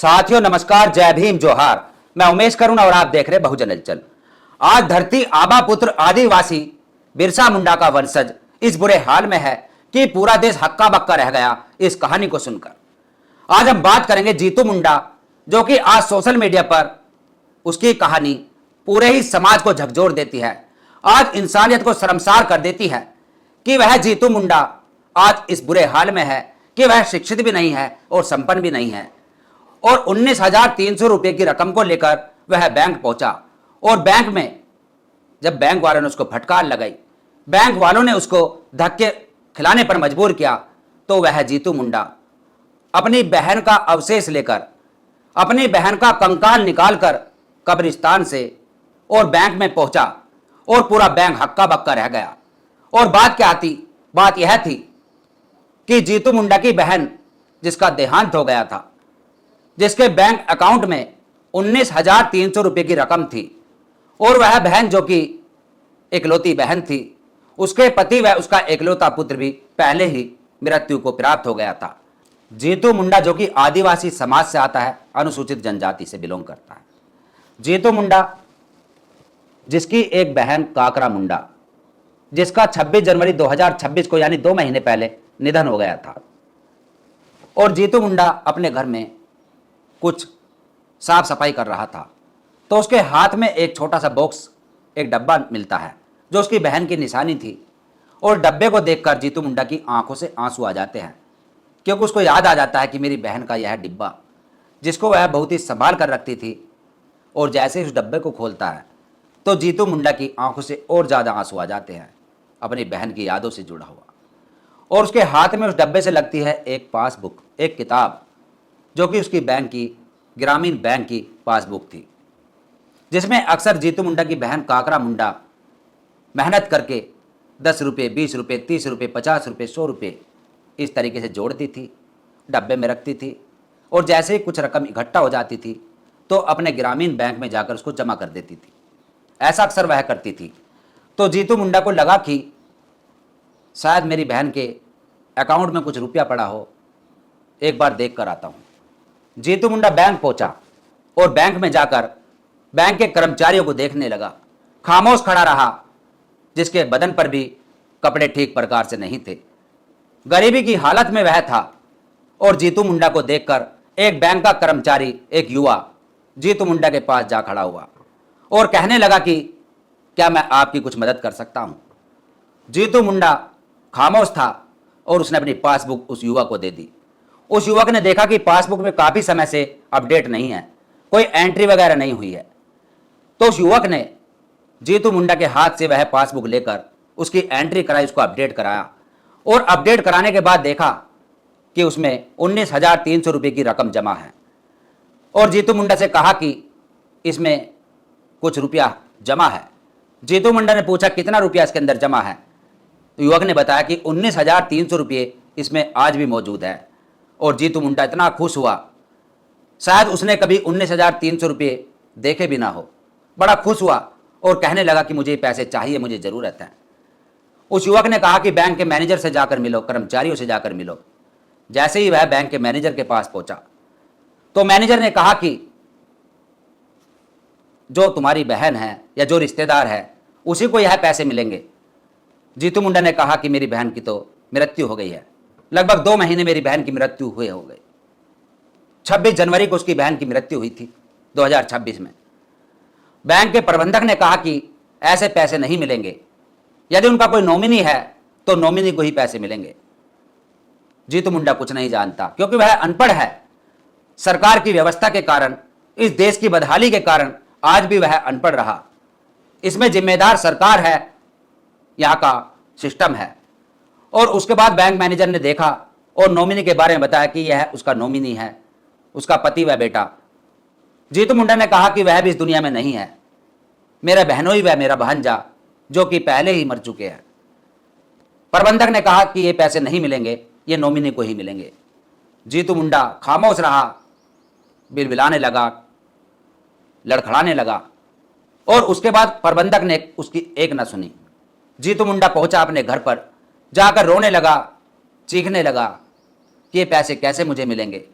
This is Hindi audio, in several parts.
साथियों नमस्कार, जय भीम, जोहार। मैं उमेश करुण और आप देख रहे बहुजन हलचल। आज धरती आबा पुत्र आदिवासी बिरसा मुंडा का वंशज इस बुरे हाल में है कि पूरा देश हक्का बक्का रह गया इस कहानी को सुनकर। आज हम बात करेंगे जीतू मुंडा, जो कि आज सोशल मीडिया पर उसकी कहानी पूरे ही समाज को झकझोर देती है, आज इंसानियत को शर्मसार कर देती है कि वह जीतू मुंडा आज इस बुरे हाल में है कि वह शिक्षित भी नहीं है और संपन्न भी नहीं है। और 19,300 रुपये की रकम को लेकर वह बैंक पहुंचा और बैंक में जब बैंक वालों ने उसको फटकार लगाई, बैंक वालों ने उसको धक्के खिलाने पर मजबूर किया, तो वह जीतू मुंडा अपनी बहन का अवशेष लेकर, अपनी बहन का कंकाल निकालकर कब्रिस्तान से और बैंक में पहुंचा और पूरा बैंक हक्का बक्का रह गया। और बात क्या थी? बात यह थी कि जीतू मुंडा की बहन, जिसका देहांत हो गया था, जिसके बैंक अकाउंट में 19,300 रुपये की रकम थी, और वह बहन जो कि इकलौती बहन थी, उसके पति व उसका इकलौता पुत्र भी पहले ही मृत्यु को प्राप्त हो गया था। जीतू मुंडा जो कि आदिवासी समाज से आता है, अनुसूचित जनजाति से बिलोंग करता है। जीतू मुंडा जिसकी एक बहन काकरा मुंडा, जिसका 26 जनवरी 2026 को यानी 2 महीने पहले निधन हो गया था। और जीतू मुंडा अपने घर में कुछ साफ सफाई कर रहा था, तो उसके हाथ में एक छोटा सा बॉक्स, एक डब्बा मिलता है जो उसकी बहन की निशानी थी। और डब्बे को देखकर जीतू मुंडा की आंखों से आंसू आ जाते हैं, क्योंकि उसको याद आ जाता है कि मेरी बहन का यह डिब्बा, जिसको वह बहुत ही संभाल कर रखती थी। और जैसे ही उस डब्बे को खोलता है तो जीतू मुंडा की आंखों से और ज़्यादा आंसू आ जाते हैं, अपनी बहन की यादों से जुड़ा हुआ। और उसके हाथ में उस डब्बे से लगती है एक पासबुक, एक किताब, जो कि उसकी बैंक की, ग्रामीण बैंक की पासबुक थी, जिसमें अक्सर जीतू मुंडा की बहन काकरा मुंडा मेहनत करके 10 रुपये, 20 रुपये, 30 रुपये, 50 रुपये, 100 रुपये इस तरीके से जोड़ती थी, डब्बे में रखती थी। और जैसे ही कुछ रकम इकट्ठा हो जाती थी तो अपने ग्रामीण बैंक में जाकर उसको जमा कर देती थी। ऐसा अक्सर वह करती थी। तो जीतू मुंडा को लगा कि शायद मेरी बहन के अकाउंट में कुछ रुपया पड़ा हो, एक बार देख कर आता हूँ। जीतू मुंडा बैंक पहुंचा और बैंक में जाकर बैंक के कर्मचारियों को देखने लगा। खामोश खड़ा रहा, जिसके बदन पर भी कपड़े ठीक प्रकार से नहीं थे, गरीबी की हालत में वह था। और जीतू मुंडा को देखकर एक बैंक का कर्मचारी, एक युवा जीतू मुंडा के पास जा खड़ा हुआ और कहने लगा कि क्या मैं आपकी कुछ मदद कर सकता हूं? जीतू मुंडा खामोश था और उसने अपनी पासबुक उस युवक को दे दी। उस युवक ने देखा कि पासबुक में काफ़ी समय से अपडेट नहीं है, कोई एंट्री वगैरह नहीं हुई है। तो उस युवक ने जीतू मुंडा के हाथ से वह पासबुक लेकर उसकी एंट्री कराई, उसको अपडेट कराया। और अपडेट कराने के बाद देखा कि उसमें 19,300 रुपये की रकम जमा है। और जीतू मुंडा से कहा कि इसमें कुछ रुपया जमा है। जीतू मुंडा ने पूछा कितना रुपया इसके अंदर जमा है? तो युवक ने बताया कि 19,300 रुपये इसमें आज भी मौजूद है। और जीतू मुंडा इतना खुश हुआ, शायद उसने कभी 19,300 रुपये देखे भी ना हो। बड़ा खुश हुआ और कहने लगा कि मुझे पैसे चाहिए, मुझे ज़रूरत है। उस युवक ने कहा कि बैंक के मैनेजर से जाकर मिलो, कर्मचारियों से जाकर मिलो। जैसे ही वह बैंक के मैनेजर के पास पहुंचा तो मैनेजर ने कहा कि जो तुम्हारी बहन है या जो रिश्तेदार है उसी को यह पैसे मिलेंगे। जीतू मुंडा ने कहा कि मेरी बहन की तो मृत्यु हो गई है, लगभग 2 महीने मेरी बहन की मृत्यु हुए हो गई। 26 जनवरी को उसकी बहन की मृत्यु हुई थी 2026 में। बैंक के प्रबंधक ने कहा कि ऐसे पैसे नहीं मिलेंगे, यदि उनका कोई नॉमिनी है तो नॉमिनी को ही पैसे मिलेंगे। जीतू मुंडा कुछ नहीं जानता, क्योंकि वह अनपढ़ है। सरकार की व्यवस्था के कारण, इस देश की बदहाली के कारण आज भी वह अनपढ़ रहा। इसमें जिम्मेदार सरकार है, यहाँ का सिस्टम है। और उसके बाद बैंक मैनेजर ने देखा और नॉमिनी के बारे में बताया कि यह उसका नॉमिनी है, उसका पति व बेटा। जीतू मुंडा ने कहा कि वह भी इस दुनिया में नहीं है, मेरा बहनोई व मेरा भांजा जो कि पहले ही मर चुके हैं। प्रबंधक ने कहा कि ये पैसे नहीं मिलेंगे, ये नॉमिनी को ही मिलेंगे। जीतू मुंडा खामोश रहा, बिलबिलाने लगा, लड़खड़ाने लगा। और उसके बाद प्रबंधक ने उसकी एक न सुनी। जीतू मुंडा पहुंचा अपने घर पर, जाकर रोने लगा, चीखने लगा कि ये पैसे कैसे मुझे मिलेंगे,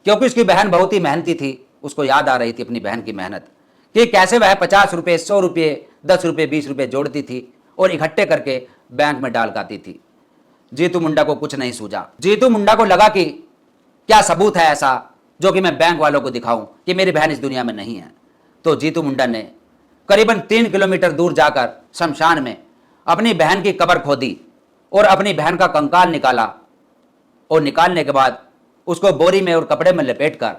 क्योंकि उसकी बहन बहुत ही मेहनती थी। उसको याद आ रही थी अपनी बहन की मेहनत कि कैसे वह 50 रुपये, 100 रुपये, 10 रुपये, 20 रुपये जोड़ती थी और इकट्ठे करके बैंक में डाल गाती थी। जीतू मुंडा को कुछ नहीं सूझा। जीतू मुंडा को लगा कि क्या सबूत है ऐसा जो कि मैं बैंक वालों को दिखाऊं कि मेरी बहन इस दुनिया में नहीं है। तो जीतू मुंडा ने करीबन 3 किलोमीटर दूर जाकर शमशान में अपनी बहन की कब्र खोदी और अपनी बहन का कंकाल निकाला और निकालने के बाद उसको बोरी में और कपड़े में लपेटकर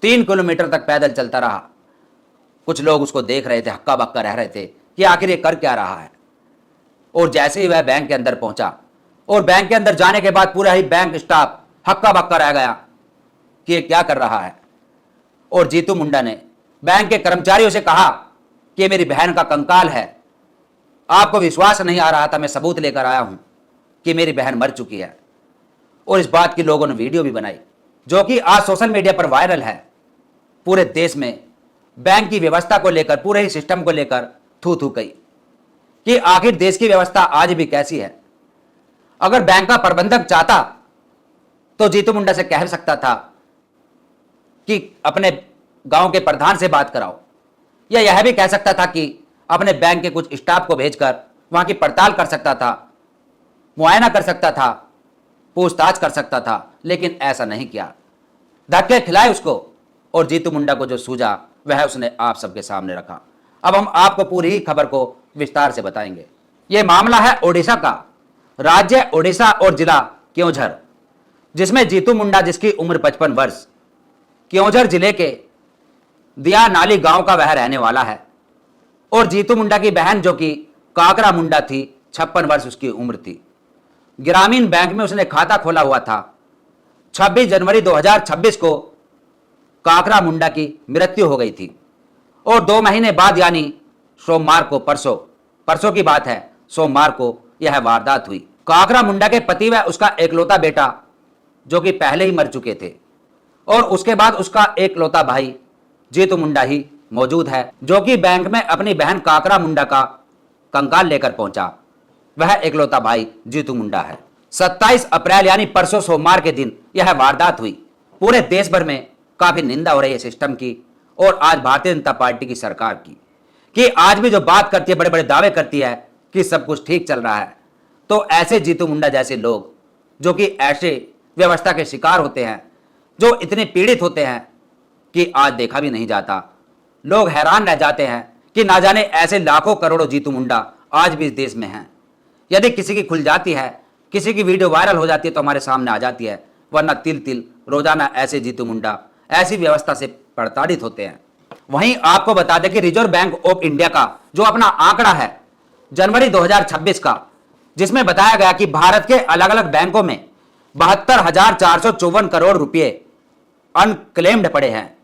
3 किलोमीटर तक पैदल चलता रहा। कुछ लोग उसको देख रहे थे, हक्का बक्का रह रहे थे कि आखिर ये कर क्या रहा है। और जैसे ही वह बैंक के अंदर पहुंचा और बैंक के अंदर जाने के बाद पूरा ही बैंक स्टाफ हक्का बक्का रह गया कि ये क्या कर रहा है। और जीतू मुंडा ने बैंक के कर्मचारियों से कहा कि ये मेरी बहन का कंकाल है, आपको विश्वास नहीं आ रहा था, मैं सबूत लेकर आया हूं कि मेरी बहन मर चुकी है। और इस बात की लोगों ने वीडियो भी बनाई जो कि आज सोशल मीडिया पर वायरल है। पूरे देश में बैंक की व्यवस्था को लेकर, पूरे ही सिस्टम को लेकर थू थू गई कि आखिर देश की व्यवस्था आज भी कैसी है। अगर बैंक का प्रबंधक चाहता तो जीतू मुंडा से कह सकता था कि अपने गांव के प्रधान से बात कराओ, या यह भी कह सकता था कि अपने बैंक के कुछ स्टाफ को भेजकर वहां की पड़ताल कर सकता था, मुआयना कर सकता था, पूछताछ कर सकता था, लेकिन ऐसा नहीं किया। धक्के खिलाए उसको और जीतू मुंडा को जो सूझा वह उसने आप सबके सामने रखा। अब हम आपको पूरी ही खबर को विस्तार से बताएंगे। यह मामला है ओडिशा का, राज्य ओडिशा और जिला क्योंझर, जिसमें जीतू मुंडा जिसकी उम्र 55 वर्ष क्योंझर जिले के दिया नाली गांव का वह रहने वाला है। और जीतू मुंडा की बहन जो कि काकरा मुंडा थी, 56 वर्ष उसकी उम्र थी। ग्रामीण बैंक में उसने खाता खोला हुआ था। 26 जनवरी 2026 को काकरा मुंडा की मृत्यु हो गई थी और 2 महीने बाद यानी सोमवार को, परसों की बात है, सोमवार को यह वारदात हुई। काकरा मुंडा के पति व उसका एकलौता बेटा जो कि पहले ही मर चुके थे और उसके बाद उसका एकलौता भाई जीतू मुंडा ही मौजूद है, जो कि बैंक में अपनी बहन काकरा मुंडा का कंकाल लेकर पहुंचा। वह एकलौता भाई जीतू मुंडा है। 27 अप्रैल यानी परसों सोमवार के दिन यह वारदात हुई। पूरे देश भर में काफी निंदा हो रही है सिस्टम की और आज भारतीय जनता पार्टी की सरकार की, कि आज भी जो बात करती है, बड़े बड़े दावे करती है कि सब कुछ ठीक चल रहा है। तो ऐसे जीतू मुंडा जैसे लोग जो कि ऐसे व्यवस्था के शिकार होते हैं, जो इतने पीड़ित होते हैं कि आज देखा भी नहीं जाता। लोग हैरान रह जाते हैं कि ना जाने ऐसे लाखों करोड़ों जीतू मुंडा आज भी इस देश में हैं। यदि किसी की खुल जाती है, किसी की वीडियो वायरल हो जाती है तो हमारे सामने आ जाती है, वरना तिल तिल रोजाना ऐसे जीतू मुंडा ऐसी व्यवस्था से प्रताड़ित होते हैं। वहीं आपको बता दें कि रिजर्व बैंक ऑफ इंडिया का जो अपना आंकड़ा है जनवरी 2026 का, जिसमें बताया गया कि भारत के अलग अलग बैंकों में 72,454 करोड़ रुपए अनक्लेम्ड पड़े हैं,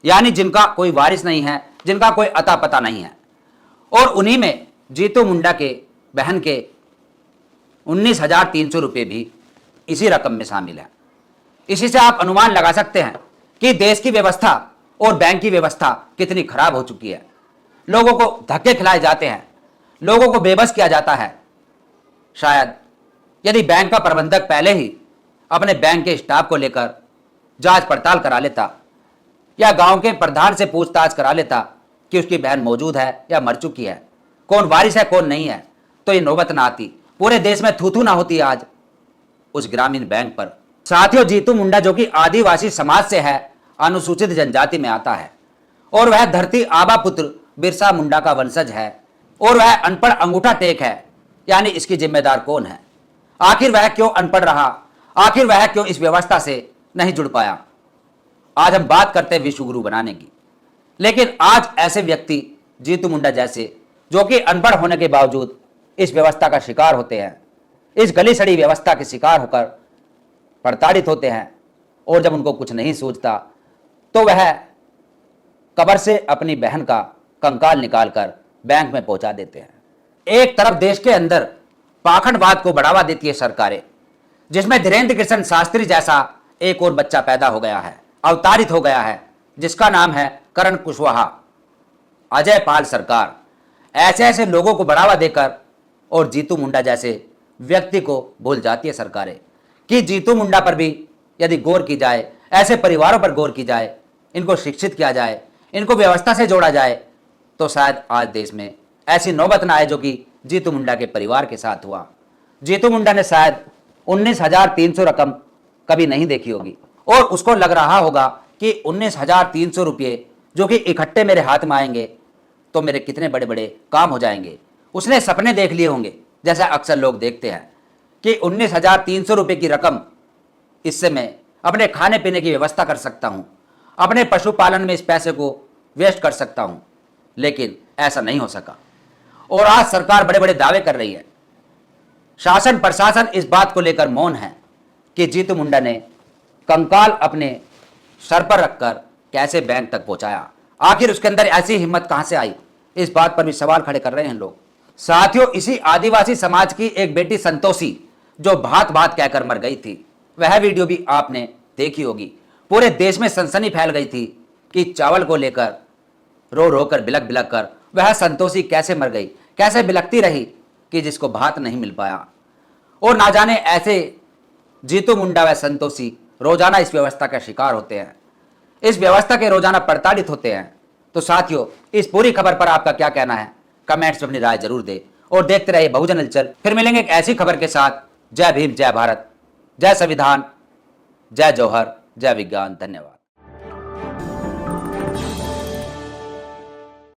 यानी जिनका कोई वारिस नहीं है, जिनका कोई अता पता नहीं है। और उन्हीं में जीतू मुंडा के बहन के 19,300 रुपये भी इसी रकम में शामिल है। इसी से आप अनुमान लगा सकते हैं कि देश की व्यवस्था और बैंक की व्यवस्था कितनी खराब हो चुकी है। लोगों को धक्के खिलाए जाते हैं, लोगों को बेबस किया जाता है। शायद यदि बैंक का प्रबंधक पहले ही अपने बैंक के स्टाफ को लेकर जांच पड़ताल करा लेता या गांव के प्रधान से पूछताछ करा लेता कि उसकी बहन मौजूद है या मर चुकी है, कौन वारिस है कौन नहीं है, तो ये नौबत ना आती, पूरे देश में थू ना होती आज उस ग्रामीण बैंक पर। साथियों, जीतू मुंडा जो कि आदिवासी समाज से है, अनुसूचित जनजाति में आता है और वह धरती आबा पुत्र बिरसा मुंडा का वंशज है और वह अनपढ़ अंगूठा टेक है, यानी इसकी जिम्मेदार कौन है? आखिर वह क्यों अनपढ़ रहा? आखिर वह क्यों इस व्यवस्था से नहीं जुड़ पाया? आज हम बात करते हैं विश्व गुरु बनाने की, लेकिन आज ऐसे व्यक्ति जीतू मुंडा जैसे जो कि अनपढ़ होने के बावजूद इस व्यवस्था का शिकार होते हैं, इस गली सड़ी व्यवस्था के शिकार होकर प्रताड़ित होते हैं और जब उनको कुछ नहीं सूझता तो वह कब्र से अपनी बहन का कंकाल निकालकर बैंक में पहुंचा देते हैं। एक तरफ देश के अंदर पाखंडवाद को बढ़ावा देती है सरकारें, जिसमें धीरेन्द्र कृष्ण शास्त्री जैसा एक और बच्चा पैदा हो गया है, अवतारित हो गया है, जिसका नाम है करण कुशवाहा। अजय पाल सरकार ऐसे ऐसे लोगों को बढ़ावा देकर और जीतू मुंडा जैसे व्यक्ति को भूल जाती है सरकारें कि जीतू मुंडा पर भी यदि गौर की जाए, ऐसे परिवारों पर गौर की जाए, इनको शिक्षित किया जाए, इनको व्यवस्था से जोड़ा जाए, तो शायद आज देश में ऐसी नौबत ना आए जो कि जीतू मुंडा के परिवार के साथ हुआ। जीतू मुंडा ने शायद 19,300 रकम कभी नहीं देखी होगी और उसको लग रहा होगा कि 19,300 रुपये जो कि इकट्ठे मेरे हाथ में आएंगे तो मेरे कितने बड़े बड़े काम हो जाएंगे। उसने सपने देख लिए होंगे, जैसा अक्सर लोग देखते हैं कि 19,300 रुपये की रकम, इससे मैं अपने खाने पीने की व्यवस्था कर सकता हूँ, अपने पशुपालन में इस पैसे को वेस्ट कर सकता हूँ। लेकिन ऐसा नहीं हो सका और आज सरकार बड़े बड़े दावे कर रही है। शासन प्रशासन इस बात को लेकर मौन है कि जीतू मुंडा ने कंकाल अपने सर पर रखकर कैसे बैंक तक पहुंचाया। आखिर उसके अंदर ऐसी हिम्मत कहां से आई, इस बात पर भी सवाल खड़े कर रहे हैं लोग। साथियों, इसी आदिवासी समाज की एक बेटी संतोषी जो भात भात कहकर मर गई थी, वह वीडियो भी आपने देखी होगी। पूरे देश में सनसनी फैल गई थी कि चावल को लेकर रो रो कर बिलक बिलक कर वह संतोषी कैसे मर गई, कैसे बिलकती रही कि जिसको भात नहीं मिल पाया। और ना जाने ऐसे जीतू मुंडा व संतोषी रोजाना इस व्यवस्था का शिकार होते हैं, इस व्यवस्था के रोजाना प्रताड़ित होते हैं। तो साथियों, इस पूरी खबर पर आपका क्या कहना है, कमेंट्स में अपनी राय जरूर दें और देखते रहिए बहुजन हलचल। फिर मिलेंगे एक ऐसी खबर के साथ। जय भीम, जय भारत, जय संविधान, जय जौहर, जय विज्ञान। धन्यवाद।